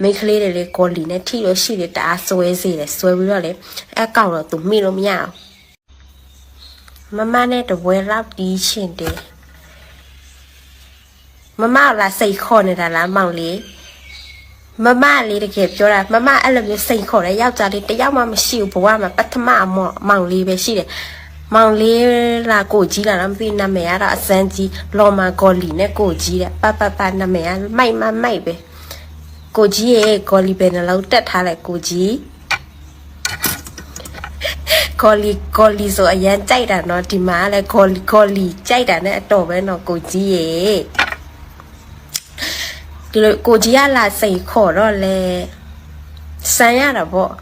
မိခလေးတွေကောလီနဲ့ထိလို့ရှိတယ်တအားဆွဲစေတယ်ဆွဲပြီးတော့လေအကောက်တော့သူမိလို့မရအောင်မမနဲ့တပွဲလောက်တီးချင်တယ်မမလာစိတ်ခေါ်နေတာလားမောင်လေးမမလေးတကယ်ပြောတာမမအဲ့လိုမျိုးစိတ်ခေါ်တယ်ယောက်ျားလေးတယောက်မှမရှိဘူးဘဝမှာပထမအမောမောင်လေးပဲရှိတယ်မောင်လေးလာကိုကြီးလာတော့မသိနာမည်ကတော့အစမ်းကြီးလော်မာကောလီနဲ့ကိုကြီးတဲ့ပနာမည်ကမိုက်ပဲကိုကြီးရဲ့ကောလီပဲနှလုံးတက်ထားလိုက်ကိုကြီးကောလီဆိုအရန်ကြိုက်တာနော်ဒီမှာလည်းကောလီကြိုက်တာနဲ့အတော်ပဲနော်ကိုကြီးရဲ့ဒီလိုကိုကြီးကလာစိတ်ခေါ်တော့လေစမ်းရတာပေါ့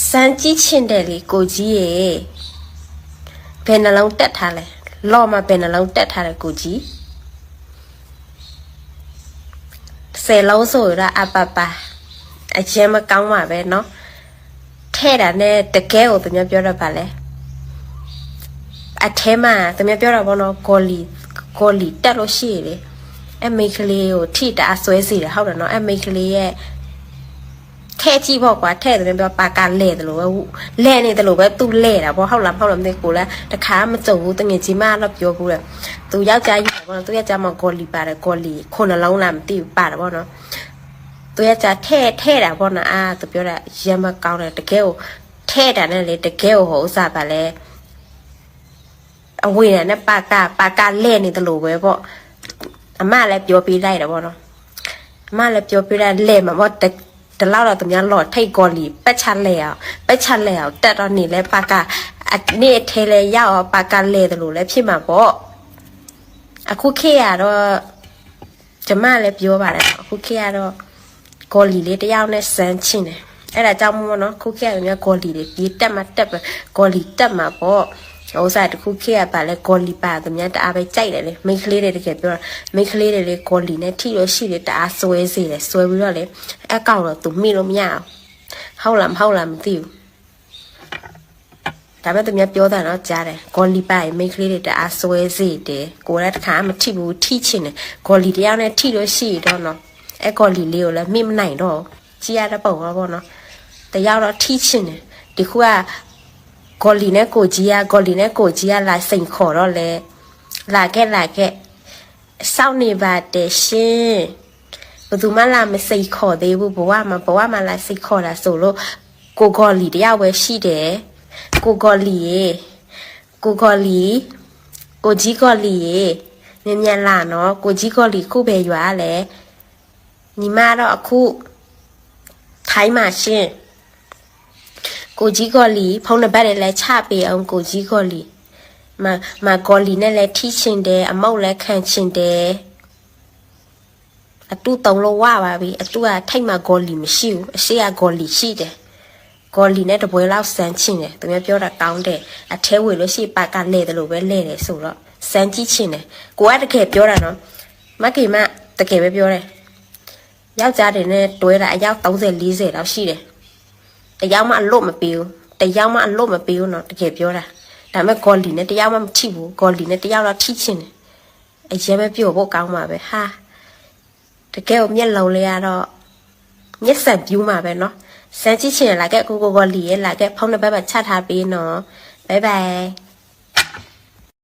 စမ်းကြည့်ချင်တယ်လေကိုကြီးရဲ့ဘယ်နှလုံးတက်ထားလဲလော့မှာဘယ်နှလုံးတက်ထားလဲကိုကြီး10လုံးဆိုရအပပအကျဉ်းမကောင်းပါပဲเนาะထဲ့တာနဲ့တကယ်ကိုသူများပြောတော့ပါလဲအထဲမှာသူများပြောတော့ဘောနော်ကောလီတက်လို့ရှိရတယ်အမိကလေးကိုထိတာဆွဲစီတယ်ဟုတ်တယ်เนาะအမိကလေးရဲ့ထဲကြည့်ပေါ့ကွာထဲတယ်ပြောပါကလဲတယ်လို့ပဲလဲနေတယ်လို့ပဲသူလဲတာပေါ့ဟုတ်လားမသိကိုလဲတခါမကြုံဘူးတငယ်ချင်းမတော့ပြောဘူးလေသူယောက်ျားကြီးပေါ့နော်သူယောက်ျားမကောလီပါတယ်ကောလီခုနှလုံးလားမသိဘူးပါတယ်ပေါ့နော်သူယောက်ျားထဲတာပေါ့နော်သူပြောတာရမကောင်းတယ်တကယ်ကိုထဲတာနဲ့လေတကယ်ကိုဟိုဥစားပါလဲအဝေးနဲ့ပါကလဲနေတယ်လို့ပဲပေါ့အမလည်းပြောပြလိုက်တယ်ပေါ့နော်အမလည်းပြောပြလိုက်လဲမှာပေါ့တလောက်တော့သူများလော်ထိတ်ကောလီပက်ချလဲအောင်တက်တော့နေလဲပါကအနည်းထဲလဲရောက်ပါကလဲတယ်လို့လဲဖြစ်မှာပေါ့အခုခေတ်ရတော့ကျမလည်းပြောပါတယ်အခုခေတ်ရတော့ကောလီလေးတယောက်နဲ့စမ်းချင်းတယ်အဲ့ဒါကြောင့်မို့နော်ခုခေတ်ကများကောလီလေးပြေးတက်မှတက်ပဲကောလီတက်မှာပေါ့ဥစားတခုခေတ်ကပါလဲကောလီပါသူများတအားပဲကြိုက်တယ်လေမိခလေးတွေတကယ်ပြောမိခလေးတွေလေကောလီနဲ့ထိလို့ရှိတယ်တအားဆွဲစေတယ်ဆွဲပြီးတော့လေအကောက်တော့သူမိလို့မရအောင်ဟုတ်လားမသိဘူးဒါပေမဲ့သူများပြောတာတော့ကြားတယ်ကောလီပါမိခလေးတွေတအားဆွဲစေတယ်ကိုလည်းတခါမထိဘူးထိချင်တယ်ကောလီတရားနဲ့ထိလို့ရှိတော့နော်အဲကောလီလေးကိုလည်းမိမနိုင်တော့ကြည်ရတဲ့ပုံတော့ပေါ့နော်တရားတော့ထိချင်တယ်ဒီခုကကောလီနဲ့ကိုကြီးကလာစိန်ခေါ်တော့လေလာခဲ့စောင့်နေပါတယ်ရှင်ဘယ်သူမှလာမစိတ်ခေါ်သေးဘူးဘဝမှာလာစိတ်ခေါ်တာဆိုလို့ကိုကောလီတယောက်ပဲရှိတယ်ကိုကြီးကောလီမြန်လာနော်ကိုကြီးကောလီခုပဲရွာလဲညီမတော့အခုထိုင်းမှာရှင်ကိုကြီးကောလီဖုန်းနံပါတ်နဲ့လဲချပေးအောင်ကိုကြီးကောလီမကောလီနဲ့လဲထိချင်တယ်အမောက်လဲခံချင်တယ်အတူတုံလို့ဝပါပြီအတူကထိတ်မှာကောလီမရှိဘူးအရှိကကောလီရှိတယ်ကောလီနဲ့တပွဲလောက်စမ်းချင်တယ်သူများပြောတာကောင်းတယ်အထဲဝေလို့ရှိပါကလဲတယ်လို့ပဲလဲတယ်ဆိုတော့စမ်းကြည့်ချင်တယ်ကိုကတကယ်ပြောတာနော်မကေမတကယ်ပဲပြောတယ်ယောက်ျားတွေနဲ့တွဲတာအယောက်30 40လောက်ရှိတယ်တယောက်မှအလို့မပေးဘူးနော်တကယ်ပြောတာဒါပေမဲ့ကောလီနဲ့တယောက်မှမထိဘူးကောလီနဲ့တယောက်တော့ထိချင်တယ်အရင်ပဲပြောဖို့ကောင်းပါပဲဟာတကယ်ကိုမျက်လုံးလေးကတော့မျက်စံပြူးမှာပဲနော်စမ်းကြည့်ချင်လာခဲ့ကိုကောလီရဲ့လာခဲ့ဖုန်းနံပါတ်ချထားပေးနော်ဘိုင်